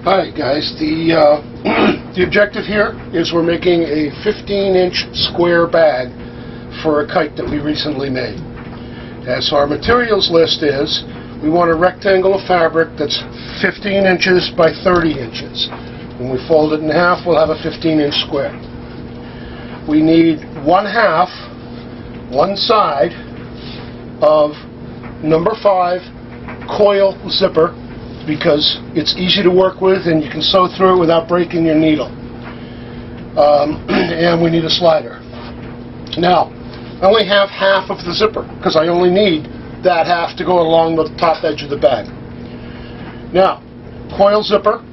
Hi guys, the objective here is we're making a 15-inch square bag for a kite that we recently made. So our materials list is we want a rectangle of fabric that's 15 inches by 30 inches. When we fold it in half, we'll have a 15-inch square. We need one side of number 5 coil zipper, because it's easy to work with and you can sew through it without breaking your needle. And we need a slider. Now, I only have half of the zipper because I only need that half to go along the top edge of the bag. Now, coil zipper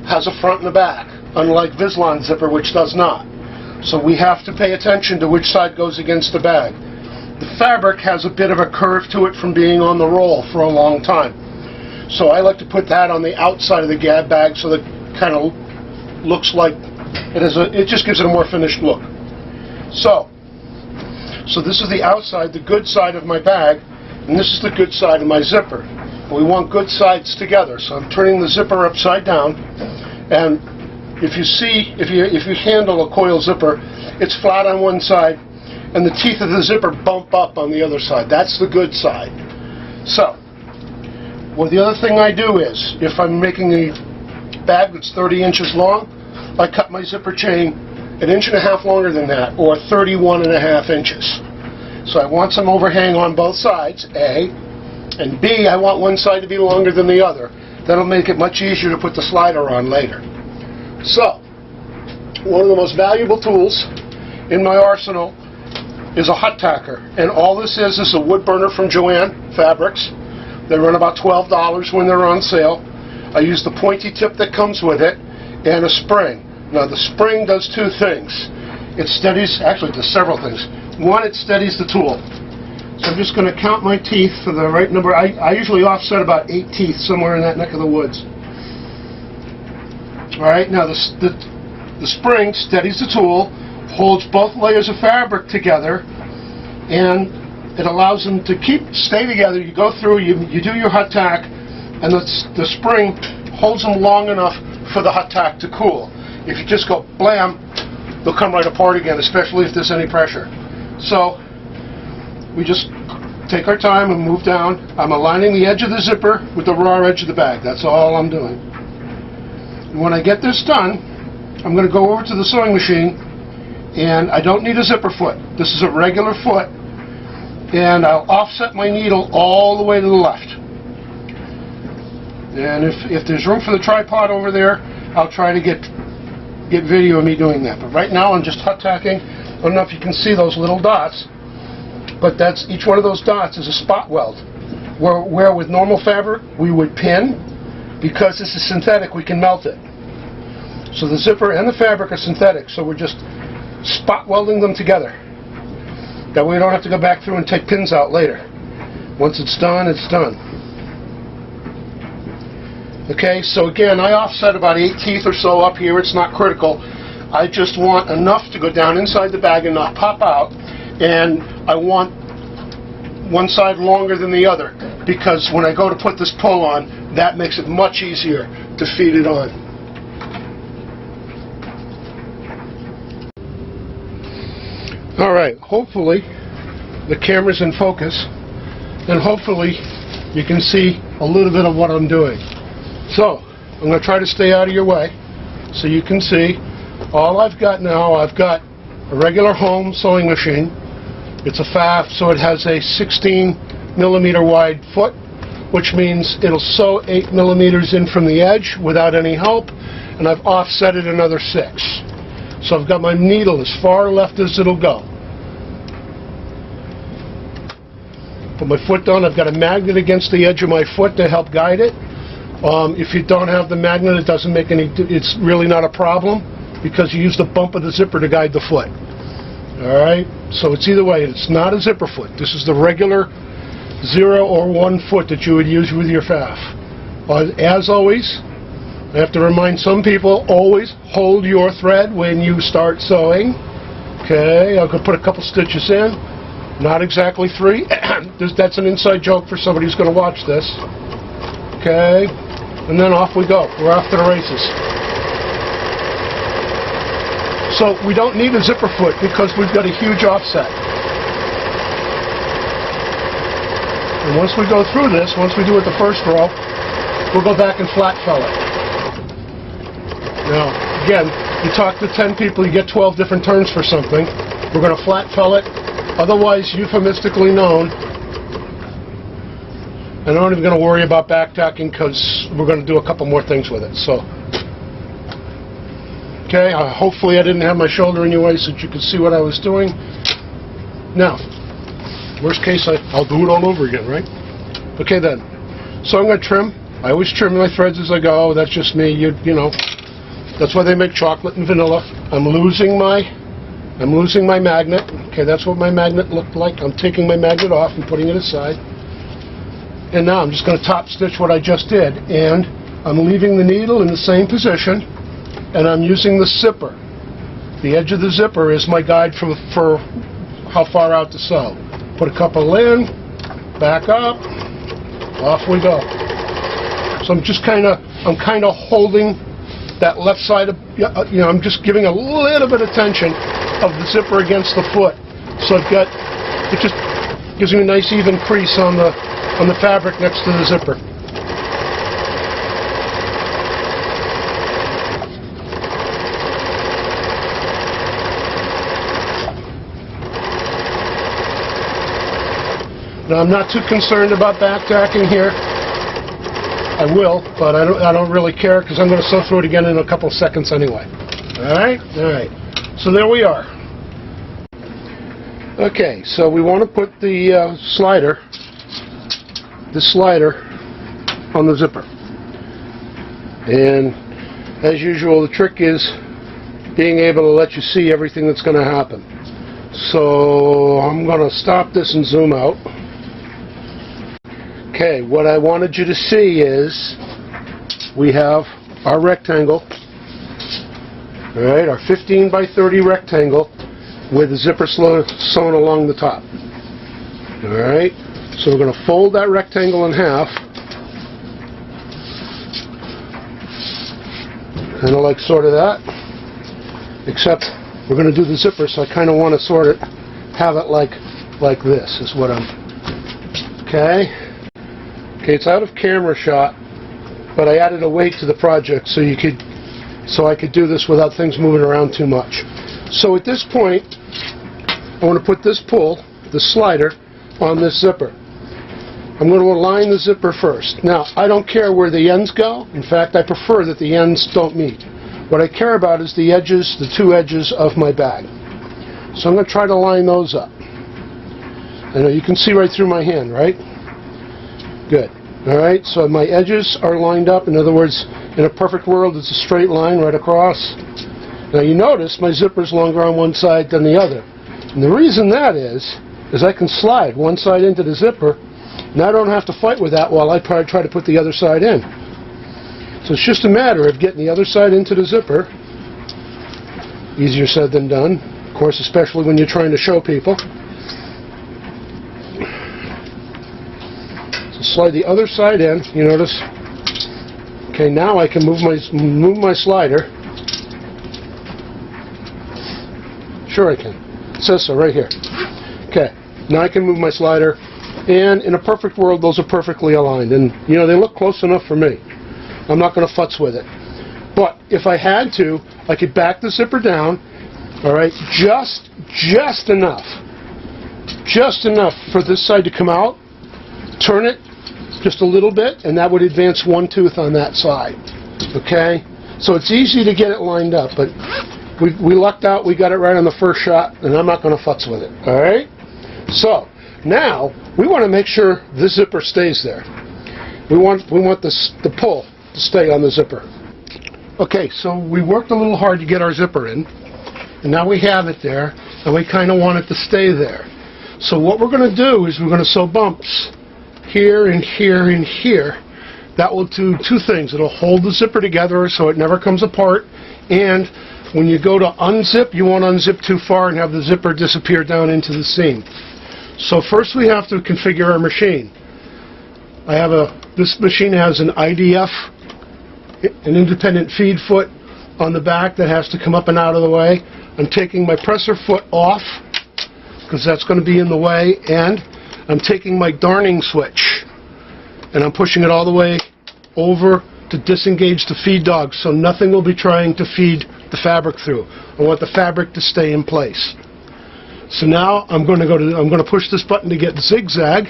has a front and a back, unlike Vislon zipper, which does not. So we have to pay attention to which side goes against the bag. The fabric has a bit of a curve to it from being on the roll for a long time. So I like to put that on the outside of the bag so that it kind of looks like it just gives it a more finished look. So this is the outside, the good side of my bag, and this is the good side of my zipper. And we want good sides together, so I'm turning the zipper upside down. And if you handle a coil zipper, it's flat on one side, and the teeth of the zipper bump up on the other side. That's the good side. So, well, the other thing I do is, if I'm making a bag that's 30 inches long, I cut my zipper chain 1.5 inches longer than that, or 31.5 inches. So I want some overhang on both sides, A, and B, I want one side to be longer than the other. That'll make it much easier to put the slider on later. So, one of the most valuable tools in my arsenal is a hot tacker, and all this is a wood burner from Joann Fabrics. They run about $12 when they're on sale. I use the pointy tip that comes with it and a spring. Now the spring does two things. It does several things. One, it steadies the tool. So I'm just going to count my teeth for the right number. I usually offset about 8 teeth somewhere in that neck of the woods. Alright, now the spring steadies the tool, holds both layers of fabric together, and it allows them to stay together. You go through, you do your hot tack, and the spring holds them long enough for the hot tack to cool. If you just go blam, they'll come right apart again, especially if there's any pressure. So we just take our time and move down. I'm aligning the edge of the zipper with the raw edge of the bag. That's all I'm doing. And when I get this done, I'm going to go over to the sewing machine, and I don't need a zipper foot. This is a regular foot. And I'll offset my needle all the way to the left. And if there's room for the tripod over there, I'll try to get video of me doing that. But right now I'm just hot tacking. I don't know if you can see those little dots, but each one of those dots is a spot weld. Where with normal fabric we would pin, because this is synthetic, we can melt it. So the zipper and the fabric are synthetic, so we're just spot welding them together. That way we don't have to go back through and take pins out later. Once it's done, it's done. Okay, so again, I offset about 8 teeth or so up here. It's not critical. I just want enough to go down inside the bag and not pop out. And I want one side longer than the other, because when I go to put this pull on, that makes it much easier to feed it on. Alright, hopefully the camera's in focus, and hopefully you can see a little bit of what I'm doing. So, I'm going to try to stay out of your way so you can see. All I've got now, I've got a regular home sewing machine. It's a FAF, so it has a 16 millimeter wide foot, which means it'll sew 8 millimeters in from the edge without any help, and I've offset it another 6. So I've got my needle as far left as it'll go. Put my foot down. I've got a magnet against the edge of my foot to help guide it. If you don't have the magnet, it doesn't make it's really not a problem, because you use the bump of the zipper to guide the foot. Alright, so it's either way. It's not a zipper foot. This is the regular 0 or 1 foot that you would use with your FAF. As always, I have to remind some people, always hold your thread when you start sewing. Okay, I'll go put a couple stitches in. Not exactly 3. That's an inside joke for somebody who's going to watch this. Okay, and then off we go. We're off to the races. So we don't need a zipper foot because we've got a huge offset. And once we go through this, once we do it the first row, we'll go back and flat fell it. Now, again, you talk to 10 people, you get 12 different turns for something. We're going to flat fell it, otherwise euphemistically known. And I'm not even going to worry about backtacking because we're going to do a couple more things with it. So, okay, hopefully I didn't have my shoulder in your way so that you could see what I was doing. Now, worst case, I'll do it all over again, right? Okay then. So I'm going to trim. I always trim my threads as I go. That's just me. You know, that's why they make chocolate and vanilla. I'm losing my magnet. Okay, that's what my magnet looked like. I'm taking my magnet off and putting it aside. And now I'm just going to top stitch what I just did. And I'm leaving the needle in the same position. And I'm using the zipper. The edge of the zipper is my guide for how far out to sew. Put a couple in, back up, off we go. So I'm kind of holding that left side of, I'm just giving a little bit of tension of the zipper against the foot. So it just gives me a nice even crease on the fabric next to the zipper. Now, I'm not too concerned about backtacking here. I will, but I don't really care because I'm going to sew through it again in a couple seconds anyway. All right. So there we are. Okay, so we want to put the slider on the zipper. And as usual, the trick is being able to let you see everything that's going to happen. So I'm going to stop this and zoom out. Okay, what I wanted you to see is we have our rectangle, all right, our 15 by 30 rectangle with the zipper sewn along the top. All right, so we're going to fold that rectangle in half, kind of like sort of that, except we're going to do the zipper, so I kind of want to sort of have it like this is what I'm, okay, it's out of camera shot, but I added a weight to the project so I could do this without things moving around too much. So at this point, I want to put this pull, the slider, on this zipper. I'm going to align the zipper first. Now, I don't care where the ends go. In fact, I prefer that the ends don't meet. What I care about is the edges, the two edges of my bag. So I'm going to try to line those up. I know you can see right through my hand, right? Good. All right, so my edges are lined up. In other words, in a perfect world, it's a straight line right across. Now you notice my zipper's longer on one side than the other. And the reason that is I can slide one side into the zipper, and I don't have to fight with that while I try to put the other side in. So it's just a matter of getting the other side into the zipper. Easier said than done, of course, especially when you're trying to show people. Slide the other side in, you notice. Okay, now I can move my slider. Sure I can. It says so right here. Okay, now I can move my slider, and in a perfect world, those are perfectly aligned, and they look close enough for me. I'm not going to futz with it. But if I had to, I could back the zipper down, all right, just enough for this side to come out, turn it just a little bit, and that would advance one tooth on that side. Okay? So it's easy to get it lined up, but we lucked out, we got it right on the first shot, and I'm not going to futz with it. Alright? So, now, we want to make sure this zipper stays there. We want the pull to stay on the zipper. Okay, so we worked a little hard to get our zipper in, and now we have it there, and we kind of want it to stay there. So what we're going to do is we're going to sew bumps here and here and here. That will do two things. It'll hold the zipper together so it never comes apart, and when you go to unzip, you won't unzip too far and have the zipper disappear down into the seam. So first we have to configure our machine. This machine has an IDF an independent feed foot on the back that has to come up and out of the way. I'm taking my presser foot off because that's going to be in the way, and I'm taking my darning switch and I'm pushing it all the way over to disengage the feed dog, so nothing will be trying to feed the fabric through. I want the fabric to stay in place. So now I'm going to push this button to get zigzag,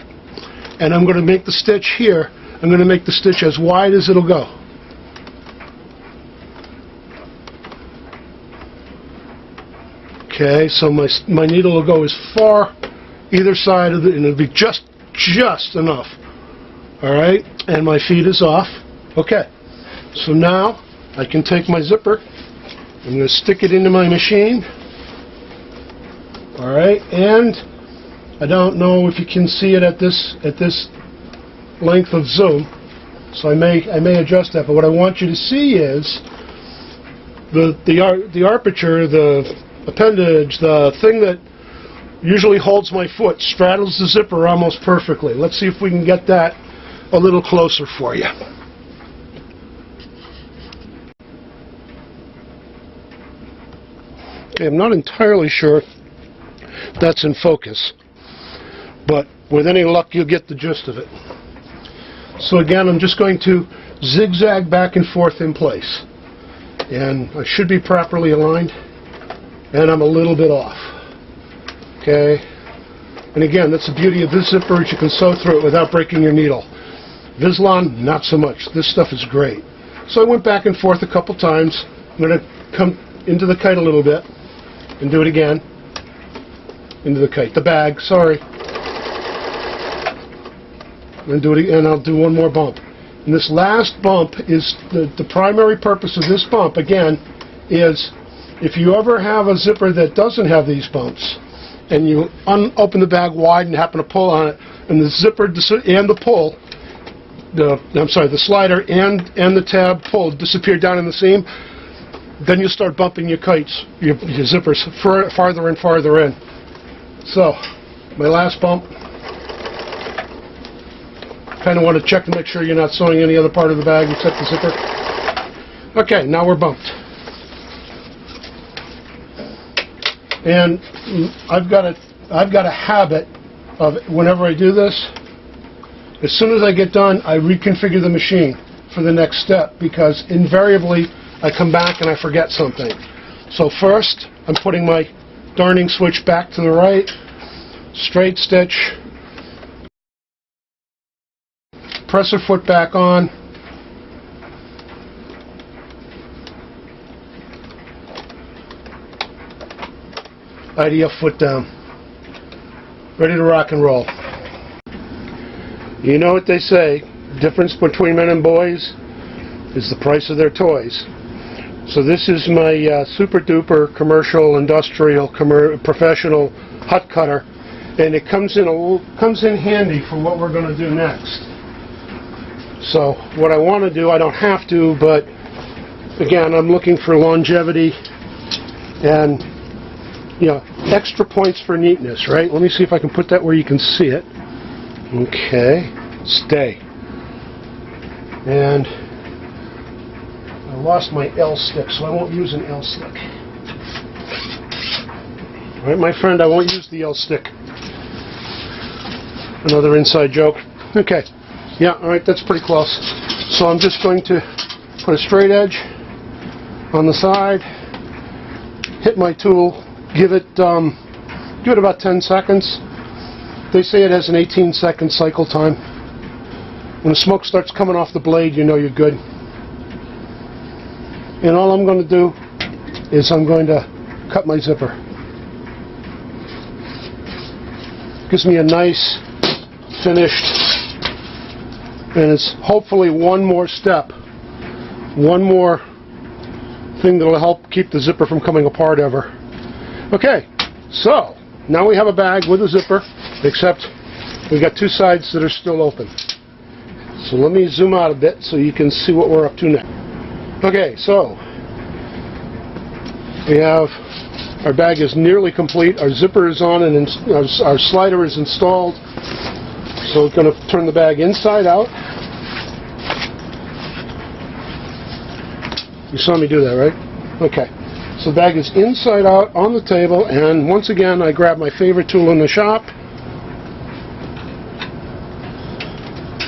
and I'm going to make the stitch here. I'm going to make the stitch as wide as it'll go. Okay, so my needle will go as far either side of it, and it'll be just enough. All right, and my feed is off. Okay, so now I can take my zipper. I'm going to stick it into my machine. All right, and I don't know if you can see it at this length of zoom, so I may adjust that. But what I want you to see is the aperture, the appendage, the thing that usually holds my foot, straddles the zipper almost perfectly. Let's see if we can get that a little closer for you. Okay, I'm not entirely sure that's in focus, but with any luck you'll get the gist of it. So again, I'm just going to zigzag back and forth in place, and I should be properly aligned, and I'm a little bit off. Okay, and again, that's the beauty of this zipper, is you can sew through it without breaking your needle. Vislon, not so much. This stuff is great. So I went back and forth a couple times. I'm going to come into the kite a little bit and do it again. Into the kite, the bag, sorry. And do it again, and I'll do one more bump. And this last bump is the primary purpose of this bump, again, is if you ever have a zipper that doesn't have these bumps, and you open the bag wide and happen to pull on it, and the zipper and the pull, the slider and the tab pull disappear down in the seam, then you'll start bumping your kites, your zippers farther and farther in. So, my last bump. Kind of want to check to make sure you're not sewing any other part of the bag except the zipper. Okay, now we're bumped. And I've got a habit of, whenever I do this, as soon as I get done, I reconfigure the machine for the next step, because invariably I come back and I forget something. So first, I'm putting my darning switch back to the right, straight stitch, presser foot back on, IDF foot down, ready to rock and roll. You know what they say, the difference between men and boys is the price of their toys. So this is my super duper commercial, industrial, professional hut cutter, and it comes in handy for what we're going to do next. So what I want to do, I don't have to, but again, I'm looking for longevity and, you know, extra points for neatness, right? Let me see if I can put that where you can see it. Okay, stay. And I lost my L stick, so I won't use an L stick. All right, my friend, I won't use the L stick. Another inside joke. Okay, yeah, all right, that's pretty close. So I'm just going to put a straight edge on the side, hit my tool, give it about 10 seconds. They say it has an 18-second cycle time. When the smoke starts coming off the blade, you know you're good. And all I'm going to do is I'm going to cut my zipper. Gives me a nice finished, and it's hopefully one more step, one more thing that will help keep the zipper from coming apart ever. Okay, so now we have a bag with a zipper, except we've got two sides that are still open. So let me zoom out a bit so you can see what we're up to next. Okay, so we have, our bag is nearly complete, our zipper is on, and our slider is installed. So we're going to turn the bag inside out. You saw me do that, right? Okay. So the bag is inside out on the table, and once again I grab my favorite tool in the shop,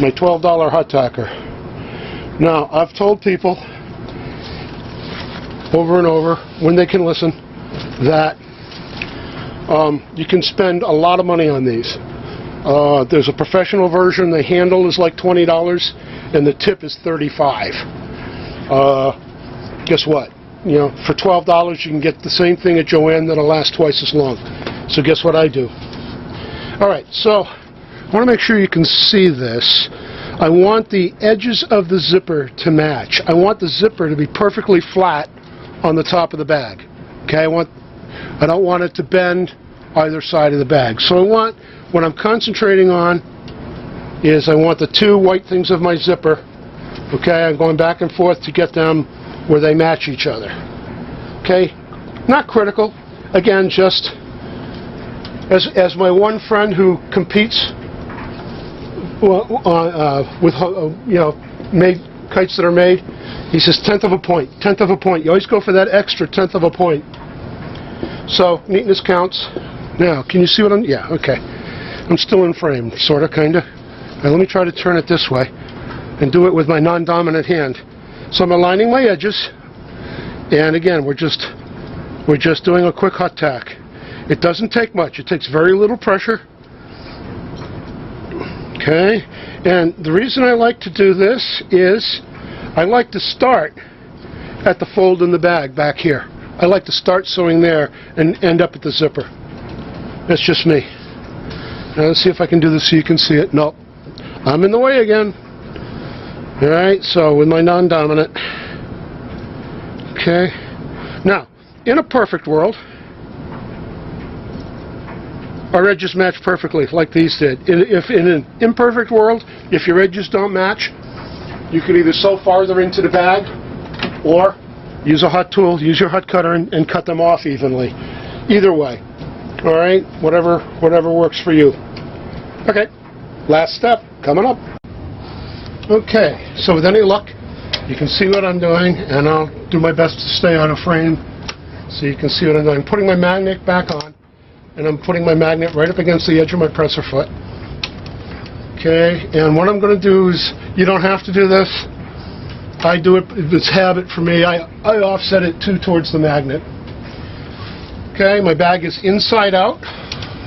my $12 hot tacker. Now, I've told people over and over, when they can listen, that you can spend a lot of money on these. There's a professional version. The handle is like $20, and the tip is $35. Guess what? You know, for $12 you can get the same thing at Joann that'll last twice as long. So guess what I do? Alright, so I want to make sure you can see this. I want the edges of the zipper to match. I want the zipper to be perfectly flat on the top of the bag. Okay, I don't want it to bend either side of the bag. So what I'm concentrating on is I want the two white things of my zipper. Okay, I'm going back and forth to get them where they match each other. Okay, not critical. Again, just as my one friend who competes with made kites that are made, he says tenth of a point. You always go for that extra tenth of a point. So neatness counts. Now, can you see what yeah, okay. I'm still in frame, sorta, kinda. Now let me try to turn it this way and do it with my non-dominant hand. So I'm aligning my edges, and again, we're just doing a quick hot tack. It doesn't take much. It takes very little pressure. Okay, and the reason I like to do this is I like to start at the fold in the bag back here. I like to start sewing there and end up at the zipper. That's just me. Now let's see if I can do this so you can see it. Nope, I'm in the way again. Alright, so with my non-dominant. Okay. Now, in a perfect world, our edges match perfectly, like these did. If in an imperfect world, if your edges don't match, you can either sew farther into the bag, or use a hot tool, use your hot cutter, and cut them off evenly. Either way. Alright, whatever works for you. Okay, last step, coming up. Okay, so with any luck, you can see what I'm doing, and I'll do my best to stay on a frame so you can see what I'm doing. I'm putting my magnet back on, and I'm putting my magnet right up against the edge of my presser foot. Okay, and what I'm going to do is, you don't have to do this. I do it, it's habit for me. I offset it towards the magnet. Okay, my bag is inside out.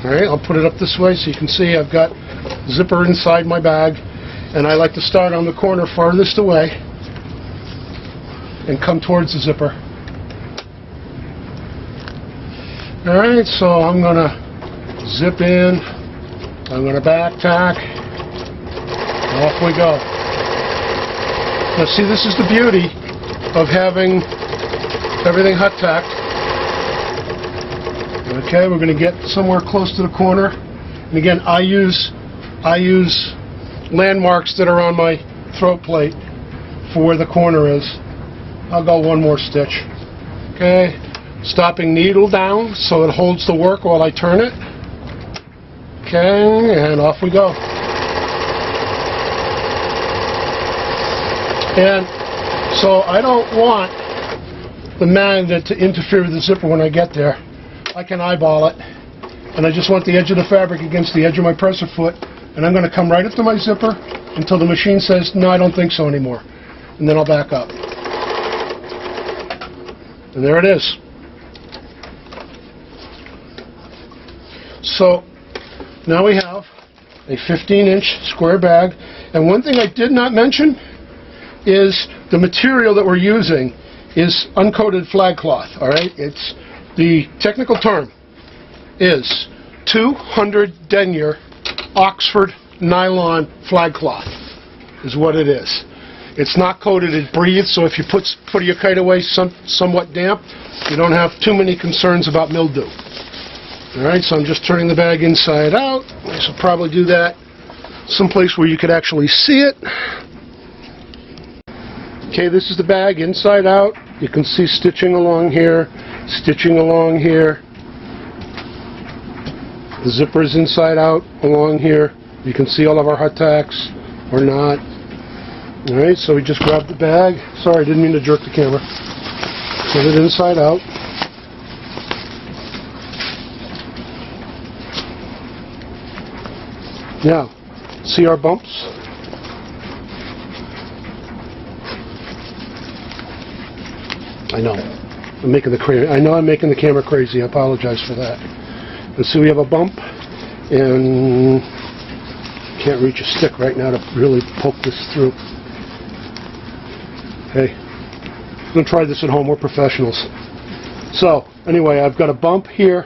Alright, I'll put it up this way so you can see I've got zipper inside my bag. And I like to start on the corner farthest away and come towards the zipper. Alright, so I'm going to zip in, I'm going to back tack, off we go. Now see, this is the beauty of having everything hot tacked. Okay, we're going to get somewhere close to the corner. And again, I use landmarks that are on my throat plate for where the corner is. I'll go one more stitch. Okay, stopping needle down so it holds the work while I turn it. Okay, and off we go. And so I don't want the magnet to interfere with the zipper when I get there. I can eyeball it, and I just want the edge of the fabric against the edge of my presser foot, and I'm going to come right up to my zipper until the machine says, no, I don't think so anymore. And then I'll back up. And there it is. So now we have a 15-inch square bag. And one thing I did not mention is the material that we're using is uncoated flag cloth. All right, it's the technical term is 200 Denier Oxford nylon flag cloth is what it is. It's not coated, it breathes, so if you put your kite away somewhat damp, you don't have too many concerns about mildew. Alright, so I'm just turning the bag inside out. I should probably do that someplace where you could actually see it. Okay, this is the bag inside out. You can see stitching along here, stitching along here. The zipper is inside out along here. You can see all of our hot tacks or not. Alright, so we just grabbed the bag. Sorry, I didn't mean to jerk the camera. Put it inside out. Now, see our bumps? I know. I'm making the camera crazy. I apologize for that. And see, we have a bump, and can't reach a stick right now to really poke this through. Hey, I'm going to try this at home. We're professionals. So, anyway, I've got a bump here.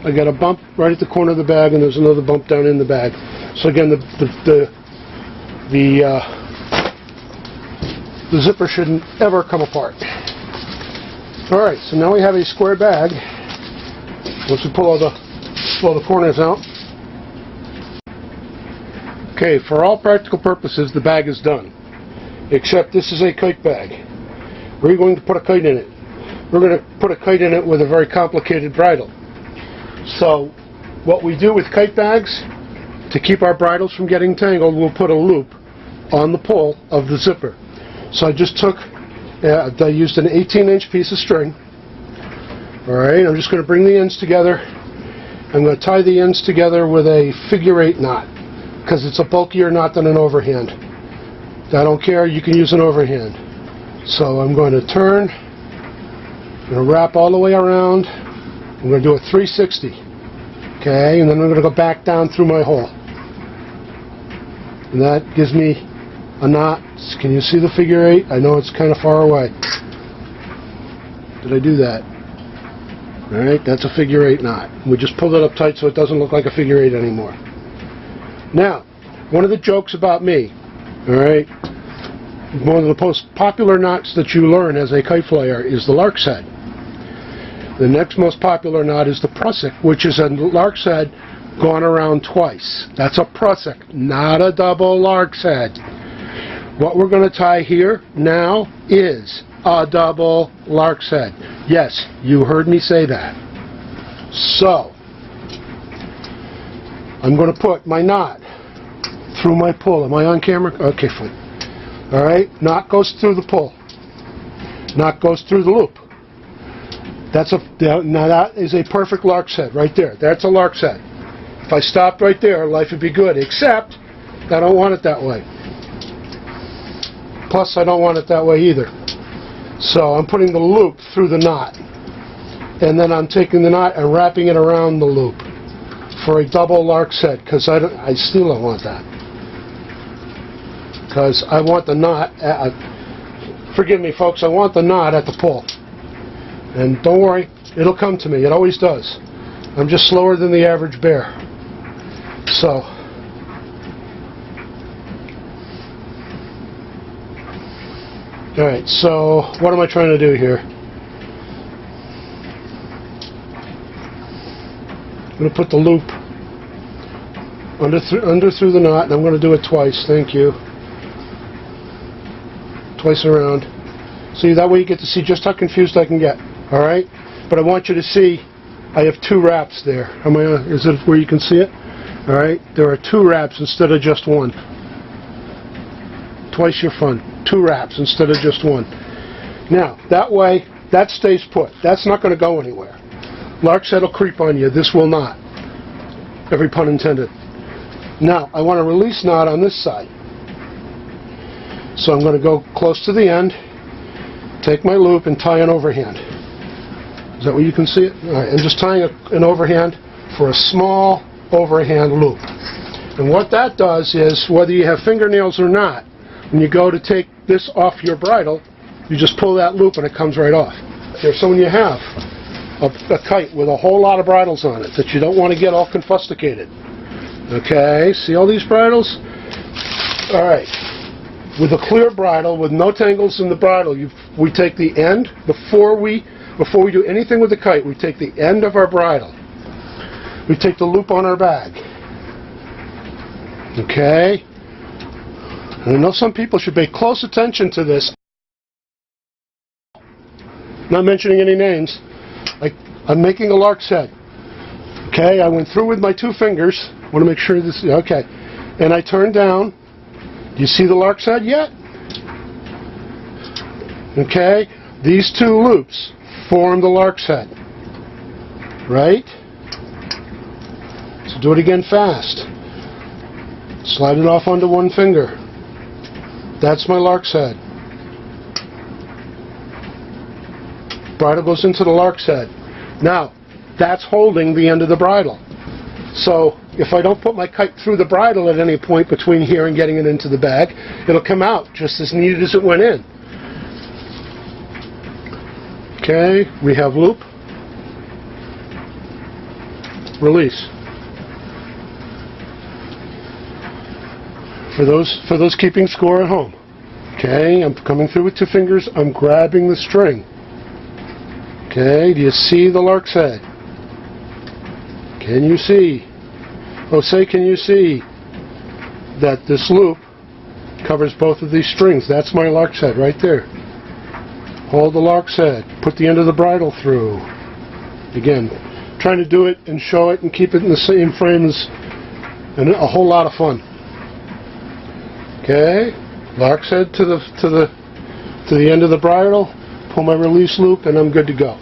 I got a bump right at the corner of the bag, and there's another bump down in the bag. So again, the zipper shouldn't ever come apart. All right, so now we have a square bag. Once we pull all the corners out. Okay, for all practical purposes, the bag is done. Except this is a kite bag. We're going to put a kite in it. We're going to put a kite in it with a very complicated bridle. So, what we do with kite bags, to keep our bridles from getting tangled, we'll put a loop on the pull of the zipper. So I just took, I used an 18-inch piece of string. Alright, I'm just going to bring the ends together. I'm going to tie the ends together with a figure-8 knot, because it's a bulkier knot than an overhand. I don't care, you can use an overhand. So I'm going to turn, I'm going to wrap all the way around. I'm going to do a 360. Okay, and then I'm going to go back down through my hole. And that gives me a knot. Can you see the figure-8? I know it's kind of far away. Did I do that? Alright, that's a figure-8 knot. We just pulled it up tight so it doesn't look like a figure-8 anymore. Now, one of the jokes about me, alright, one of the most popular knots that you learn as a kite flyer is the lark's head. The next most popular knot is the prusik, which is a lark's head gone around twice. That's a prusik, not a double lark's head. What we're going to tie here now is a double lark's head. Yes, you heard me say that. So, I'm going to put my knot through my pull. Am I on camera? Okay, fine. Alright, knot goes through the pull. Knot goes through the loop. Now that is a perfect lark's head right there. That's a lark's head. If I stopped right there, life would be good, except I don't want it that way. Plus, I don't want it that way either. So I'm putting the loop through the knot. And then I'm taking the knot and wrapping it around the loop for a double lark's head, because I still don't want that. Because I want the knot, forgive me folks, I want the knot at the pull. And don't worry, it'll come to me. It always does. I'm just slower than the average bear. So, alright, so what am I trying to do here? I'm going to put the loop under through the knot, and I'm going to do it twice. Thank you. Twice around. See, that way you get to see just how confused I can get. Alright? But I want you to see I have two wraps there. Is it where you can see it? Alright? There are two wraps instead of just one. Twice your fun. Two wraps instead of just one. Now, that way, that stays put. That's not going to go anywhere. Lark's head will creep on you. This will not. Every pun intended. Now, I want a release knot on this side. So I'm going to go close to the end, take my loop, and tie an overhand. Is that where you can see it? All right, I'm just tying an overhand for a small overhand loop. And what that does is, whether you have fingernails or not, when you go to take this off your bridle, you just pull that loop and it comes right off. So when you have a kite with a whole lot of bridles on it that you don't want to get all confusticated. Okay, see all these bridles? All right. With a clear bridle, with no tangles in the bridle, we take the end, before we do anything with the kite, we take the end of our bridle. We take the loop on our bag. Okay? And I know some people should pay close attention to this. Not mentioning any names. I'm making a lark's head. Okay, I went through with my two fingers. I want to make sure this, okay. And I turned down. Do you see the lark's head yet? Okay? These two loops form the lark's head. Right? So do it again fast. Slide it off onto one finger. That's my lark's head. Bridle goes into the lark's head. Now, that's holding the end of the bridle. So, if I don't put my kite through the bridle at any point between here and getting it into the bag, it'll come out just as neat as it went in. Okay, we have loop. Release. For those keeping score at home. Okay, I'm coming through with two fingers, I'm grabbing the string. Okay, do you see the lark's head? Can you see? Oh, say, can you see that this loop covers both of these strings? That's my lark's head right there. Hold the lark's head. Put the end of the bridle through. Again, trying to do it and show it and keep it in the same frames, and a whole lot of fun. Okay, lark's head to the end of the bridle. Pull my release loop, and I'm good to go.